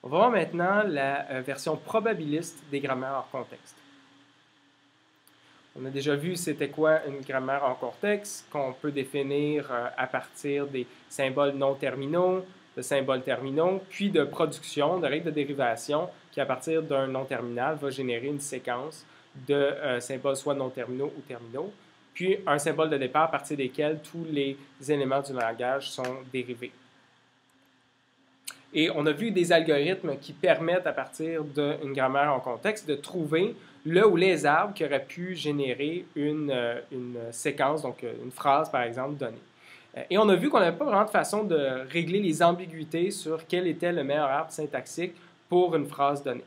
On va voir maintenant la version probabiliste des grammaires hors contexte. On a déjà vu c'était quoi une grammaire hors contexte, qu'on peut définir à partir des symboles non terminaux, de symboles terminaux, puis de production, de règles de dérivation, qui à partir d'un non terminal va générer une séquence de symboles soit non terminaux ou terminaux, puis un symbole de départ à partir desquels tous les éléments du langage sont dérivés. Et on a vu des algorithmes qui permettent, à partir d'une grammaire en contexte, de trouver le ou les arbres qui auraient pu générer une séquence, donc une phrase, par exemple, donnée. Et on a vu qu'on n'avait pas vraiment de façon de régler les ambiguïtés sur quel était le meilleur arbre syntaxique pour une phrase donnée.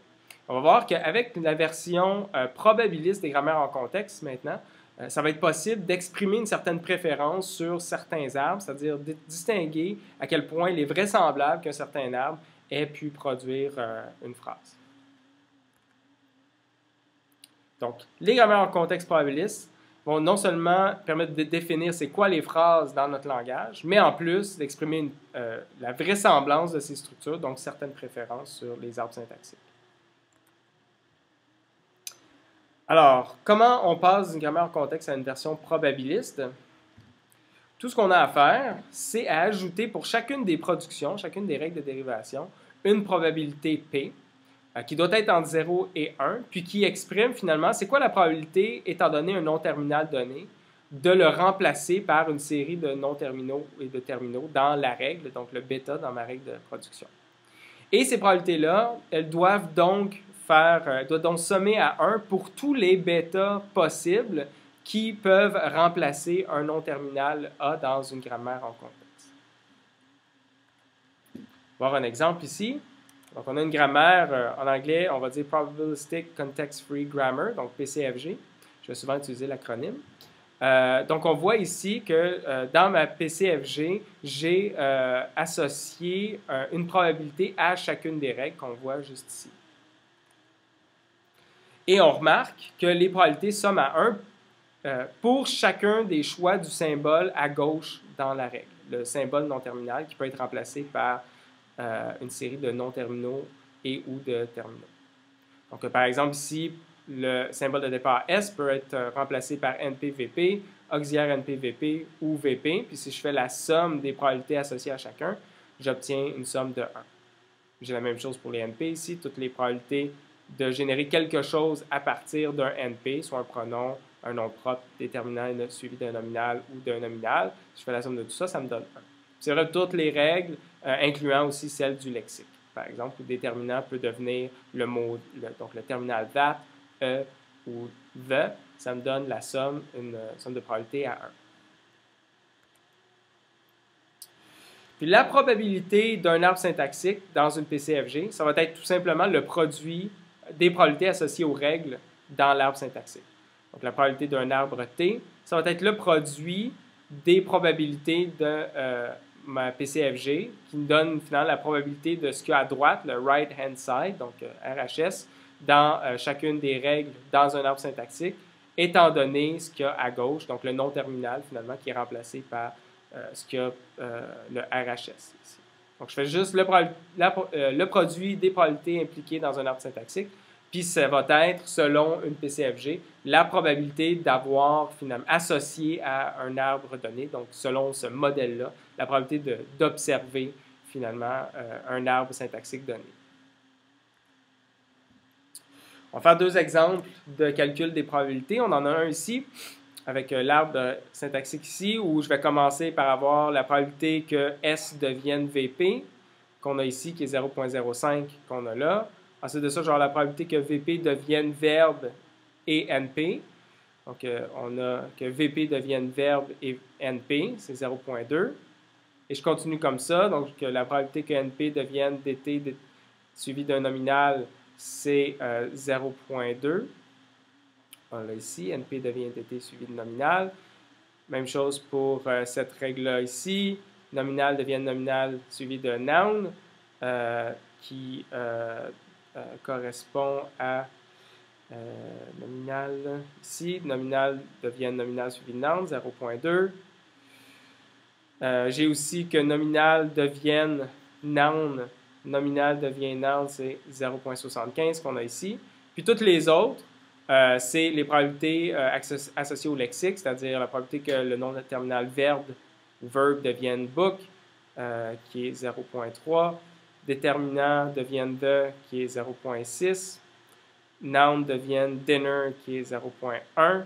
On va voir qu'avec la version probabiliste des grammaires en contexte maintenant, ça va être possible d'exprimer une certaine préférence sur certains arbres, c'est-à-dire de distinguer à quel point il est vraisemblable qu'un certain arbre ait pu produire une phrase. Donc, les grammaires en contexte probabiliste vont non seulement permettre de définir c'est quoi les phrases dans notre langage, mais en plus d'exprimer la vraisemblance de ces structures, donc certaines préférences sur les arbres syntaxiques. Alors, comment on passe d'une grammaire en contexte à une version probabiliste? Tout ce qu'on a à faire, c'est à ajouter pour chacune des productions, chacune des règles de dérivation, une probabilité P, qui doit être entre 0 et 1, puis qui exprime finalement c'est quoi la probabilité, étant donné un non terminal donné, de le remplacer par une série de non terminaux et de terminaux dans la règle, donc le bêta dans ma règle de production. Et ces probabilités-là, elles doivent donc sommer à 1 pour tous les bêtas possibles qui peuvent remplacer un non terminal A dans une grammaire en contexte. On va voir un exemple ici. Donc, on a une grammaire, en anglais, on va dire Probabilistic Context Free Grammar, donc PCFG. Je vais souvent utiliser l'acronyme. Donc, on voit ici que dans ma PCFG, j'ai associé une probabilité à chacune des règles qu'on voit juste ici. Et on remarque que les probabilités somment à 1 pour chacun des choix du symbole à gauche dans la règle. Le symbole non terminal qui peut être remplacé par une série de non-terminaux et ou de terminaux. Donc, par exemple, ici, le symbole de départ S peut être remplacé par NP-VP, auxiliaire NP-VP ou VP. Puis si je fais la somme des probabilités associées à chacun, j'obtiens une somme de 1. J'ai la même chose pour les NP ici, toutes les probabilités de générer quelque chose à partir d'un NP, soit un pronom, un nom propre, déterminant suivi d'un nominal ou d'un nominal. Si je fais la somme de tout ça, ça me donne 1. C'est vrai toutes les règles, incluant aussi celles du lexique. Par exemple, le déterminant peut devenir le mot, donc le terminal that, ou the, ça me donne la somme, une somme de probabilité à 1. Puis la probabilité d'un arbre syntaxique dans une PCFG, ça va être tout simplement le produit des probabilités associées aux règles dans l'arbre syntaxique. Donc la probabilité d'un arbre T, ça va être le produit des probabilités de ma PCFG qui me donne finalement la probabilité de ce qu'il y a à droite, le right hand side, donc RHS, dans chacune des règles dans un arbre syntaxique, étant donné ce qu'il y a à gauche, donc le non terminal finalement qui est remplacé par ce qu'il y a le RHS ici. Donc je fais juste le produit des probabilités impliquées dans un arbre syntaxique, puis ça va être, selon une PCFG, la probabilité d'avoir finalement associé à un arbre donné, donc selon ce modèle-là, la probabilité d'observer finalement un arbre syntaxique donné. On va faire deux exemples de calcul des probabilités. On en a un ici, avec l'arbre syntaxique ici, où je vais commencer par avoir la probabilité que S devienne VP, qu'on a ici, qui est 0.05, qu'on a là. Ensuite de ça, je vais avoir la probabilité que VP devienne verbe et NP. Donc, on a que VP devienne verbe et NP, c'est 0.2. Et je continue comme ça. Donc, la probabilité que NP devienne DT suivi d'un nominal, c'est 0.2. On l'a ici, NP devient DT suivi de nominal. Même chose pour cette règle-là ici. Nominal devient nominal suivi de noun, qui correspond à nominal ici. Nominal devient nominal suivi de noun, 0.2. J'ai aussi que nominal devienne noun Nominal devient noun, c'est 0,75 qu'on a ici. Puis toutes les autres, c'est les probabilités associées au lexique, c'est-à-dire la probabilité que le nom terminal verbe devienne book, qui est 0,3. Déterminant devienne the, qui est 0,6. Noun devienne dinner, qui est 0,1.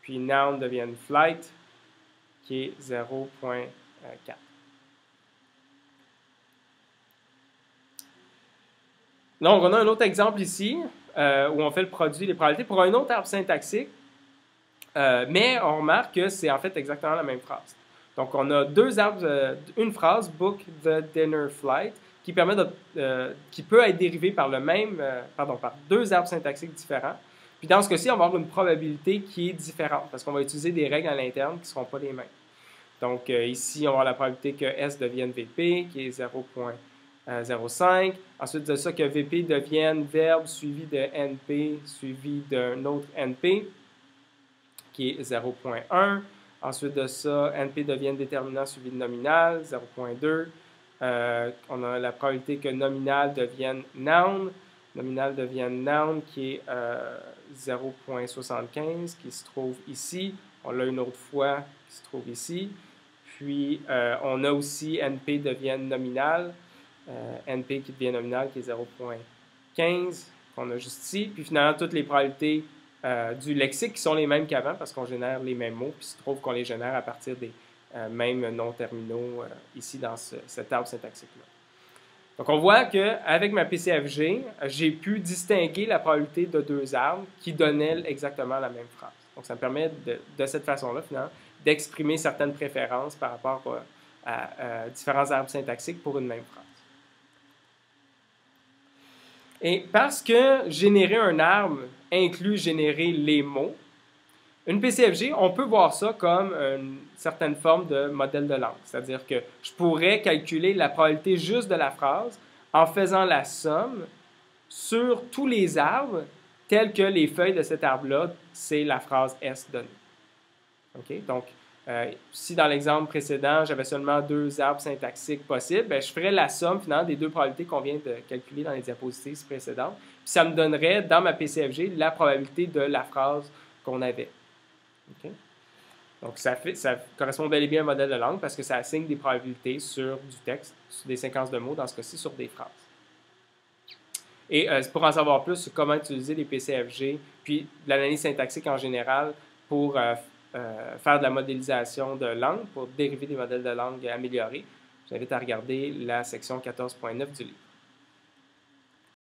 Puis noun devienne flight, qui est 0,4. Donc, on a un autre exemple ici, où on fait le produit des probabilités pour un autre arbre syntaxique, mais on remarque que c'est en fait exactement la même phrase. Donc, on a deux arbres, une phrase, book the dinner flight, qui peut être dérivée par par deux arbres syntaxiques différents. Puis dans ce cas-ci, on va avoir une probabilité qui est différente, parce qu'on va utiliser des règles à l'interne qui ne seront pas les mêmes. Donc ici, on va avoir la probabilité que S devienne VP, qui est 0,05. Ensuite de ça, que VP devienne verbe suivi de NP, suivi d'un autre NP, qui est 0,1. Ensuite de ça, NP devienne déterminant suivi de nominal, 0,2. On a la probabilité que nominal devienne noun. Nominal devienne noun, qui est 0,75, qui se trouve ici. On l'a une autre fois, qui se trouve ici. Puis, on a aussi NP devienne nominal. NP qui devient nominal, qui est 0,15, qu'on a juste ici. Puis, finalement, toutes les probabilités du lexique qui sont les mêmes qu'avant, parce qu'on génère les mêmes mots, puis il se trouve qu'on les génère à partir des mêmes noms terminaux ici dans cet arbre syntaxique-là. Donc, on voit qu'avec ma PCFG, j'ai pu distinguer la probabilité de deux arbres qui donnaient exactement la même phrase. Donc, ça me permet de cette façon-là, finalement, d'exprimer certaines préférences par rapport à différents arbres syntaxiques pour une même phrase. Et parce que générer un arbre inclut générer les mots, une PCFG, on peut voir ça comme une certaine forme de modèle de langue. C'est-à-dire que je pourrais calculer la probabilité juste de la phrase en faisant la somme sur tous les arbres tels que les feuilles de cet arbre-là, c'est la phrase S donnée. Okay? Donc, si dans l'exemple précédent, j'avais seulement deux arbres syntaxiques possibles, bien, je ferais la somme finalement des deux probabilités qu'on vient de calculer dans les diapositives précédentes. Puis ça me donnerait, dans ma PCFG, la probabilité de la phrase qu'on avait. Okay? Donc, ça correspond bel et bien à un modèle de langue parce que ça assigne des probabilités sur du texte, sur des séquences de mots, dans ce cas-ci, sur des phrases. Et pour en savoir plus sur comment utiliser les PCFG, puis l'analyse syntaxique en général pour faire de la modélisation de langue, pour dériver des modèles de langue améliorés, j'invite à regarder la section 14.9 du livre.